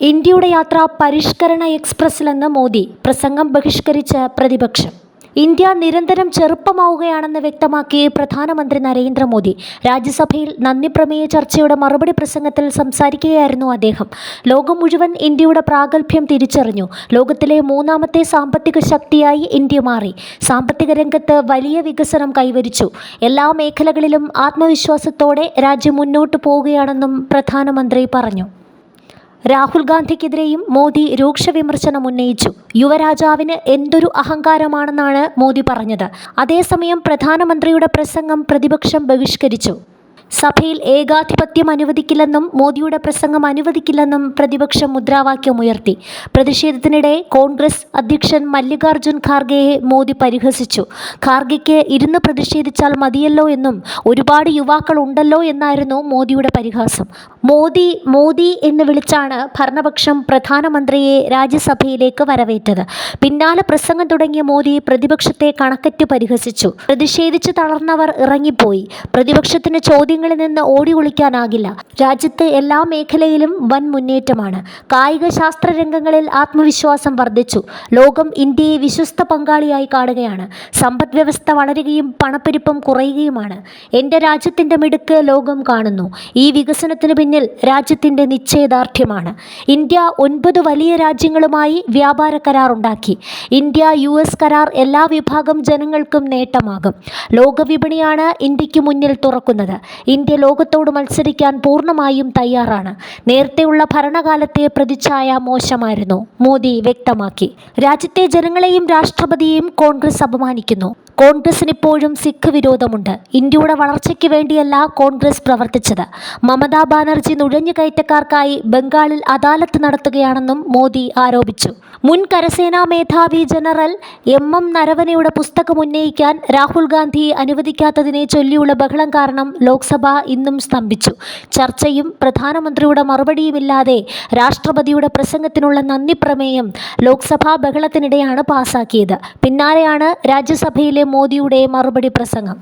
ഇന്ത്യയുടെ യാത്ര പരിഷ്കരണ എക്സ്പ്രസിലെന്ന് മോദി. പ്രസംഗം ബഹിഷ്കരിച്ച് പ്രതിപക്ഷം. ഇന്ത്യ നിരന്തരം ചെറുപ്പമാവുകയാണെന്ന് വ്യക്തമാക്കി പ്രധാനമന്ത്രി നരേന്ദ്രമോദി. രാജ്യസഭയിൽ നന്ദിപ്രമേയ ചർച്ചയുടെ മറുപടി പ്രസംഗത്തിൽ സംസാരിക്കുകയായിരുന്നു അദ്ദേഹം. ലോകം മുഴുവൻ ഇന്ത്യയുടെ പ്രാഗൽഭ്യം തിരിച്ചറിഞ്ഞു. ലോകത്തിലെ മൂന്നാമത്തെ സാമ്പത്തിക ശക്തിയായി ഇന്ത്യ മാറി. സാമ്പത്തിക രംഗത്ത് വലിയ വികസനം കൈവരിച്ചു. എല്ലാ മേഖലകളിലും ആത്മവിശ്വാസത്തോടെ രാജ്യം മുന്നോട്ടു പോവുകയാണെന്നും പ്രധാനമന്ത്രി പറഞ്ഞു. രാഹുൽ ഗാന്ധിക്കെതിരെയും മോദി രൂക്ഷ വിമർശനം ഉന്നയിച്ചു. യുവരാജാവിന് എന്തൊരു അഹങ്കാരമാണെന്നാണ് മോദി പറഞ്ഞത്. അതേസമയം പ്രധാനമന്ത്രിയുടെ പ്രസംഗം പ്രതിപക്ഷം ബഹിഷ്കരിച്ചു. സഭയിൽ ഏകാധിപത്യം അനുവദിക്കില്ലെന്നും മോദിയുടെ പ്രസംഗം അനുവദിക്കില്ലെന്നും പ്രതിപക്ഷം മുദ്രാവാക്യമുയർത്തി. പ്രതിഷേധത്തിനിടെ കോൺഗ്രസ് അധ്യക്ഷൻ മല്ലികാർജുൻ ഖാർഗെയെ മോദി പരിഹസിച്ചു. ഖാർഗെയ്ക്ക് ഇരുന്ന് പ്രതിഷേധിച്ചാൽ മതിയല്ലോ എന്നും ഒരുപാട് യുവാക്കൾ ഉണ്ടല്ലോ എന്നായിരുന്നു മോദിയുടെ പരിഹാസം. മോദി മോദി എന്ന് വിളിച്ചാണ് ഭരണപക്ഷം പ്രധാനമന്ത്രിയെ രാജ്യസഭയിലേക്ക് വരവേറ്റത്. പിന്നാലെ പ്രസംഗം തുടങ്ങിയ മോദി പ്രതിപക്ഷത്തെ കണക്കറ്റ് പരിഹസിച്ചു. പ്രതിഷേധിച്ച് തളർന്നവർ ഇറങ്ങിപ്പോയി. പ്രതിപക്ഷത്തിന് ചോദ്യങ്ങളിൽ നിന്ന് ഓടി ഒളിക്കാനാകില്ല. രാജ്യത്തെ എല്ലാ മേഖലയിലും വൻ മുന്നേറ്റമാണ്. കായിക ശാസ്ത്ര രംഗങ്ങളിൽ ആത്മവിശ്വാസം വർദ്ധിച്ചു. ലോകം ഇന്ത്യയെ വിശ്വസ്ത പങ്കാളിയായി കാണുകയാണ്. സമ്പദ് വ്യവസ്ഥ വളരുകയും പണപ്പെരുപ്പം കുറയുകയുമാണ്. എൻ്റെ രാജ്യത്തിൻ്റെ മിടുക്ക് ലോകം കാണുന്നു. ഈ വികസനത്തിന് പിന്നിൽ രാജ്യത്തിൻ്റെ നിശ്ചയദാർഢ്യമാണ്. ഇന്ത്യ 9 വലിയ രാജ്യങ്ങളുമായി വ്യാപാര കരാർ ഉണ്ടാക്കി. ഇന്ത്യ-US കരാർ എല്ലാ വിഭാഗം ജനങ്ങൾക്കും നേട്ടമാകും. ലോകവിപണിയാണ് ഇന്ത്യക്ക് മുന്നിൽ തുറക്കുന്നത്. ഇന്ത്യ ലോകത്തോട് മത്സരിക്കാൻ പൂർണ്ണമായും തയ്യാറാണ്. നേരത്തെയുള്ള ഭരണകാലത്തെ പ്രതിച്ഛായ മോശമായിരുന്നു, മോദി വ്യക്തമാക്കി. രാജ്യത്തെ ജനങ്ങളെയും രാഷ്ട്രപതിയെയും കോൺഗ്രസ് അപമാനിക്കുന്നു. കോൺഗ്രസിന് ഇപ്പോഴും സിഖ് വിരോധമുണ്ട്. ഇന്ത്യയുടെ വളർച്ചയ്ക്ക് വേണ്ടിയല്ല കോൺഗ്രസ് പ്രവർത്തിച്ചത്. മമതാ ബാനർജി നുഴഞ്ഞുകയറ്റക്കാർക്കായി ബംഗാളിൽ അദാലത്ത് നടത്തുകയാണെന്നും മോദി ആരോപിച്ചു. മുൻ കരസേനാ മേധാവി ജനറൽ MM നരവനെയുടെ പുസ്തകം ഉന്നയിക്കാൻ രാഹുൽ ഗാന്ധി അനുവദിക്കാത്തതിനെ ചൊല്ലിയുള്ള ബഹളം കാരണം ലോക്സഭ ഇന്നും സ്തംഭിച്ചു. ചർച്ചയും പ്രധാനമന്ത്രിയുടെ മറുപടിയുമില്ലാതെ രാഷ്ട്രപതിയുടെ പ്രസംഗത്തിനുള്ള നന്ദി പ്രമേയം ലോക്സഭാ ബഹളത്തിനിടെയാണ് പാസാക്കിയത്. പിന്നാലെയാണ് രാജ്യസഭയിലെ മോദിയുടെ മറുപടി പ്രസംഗം.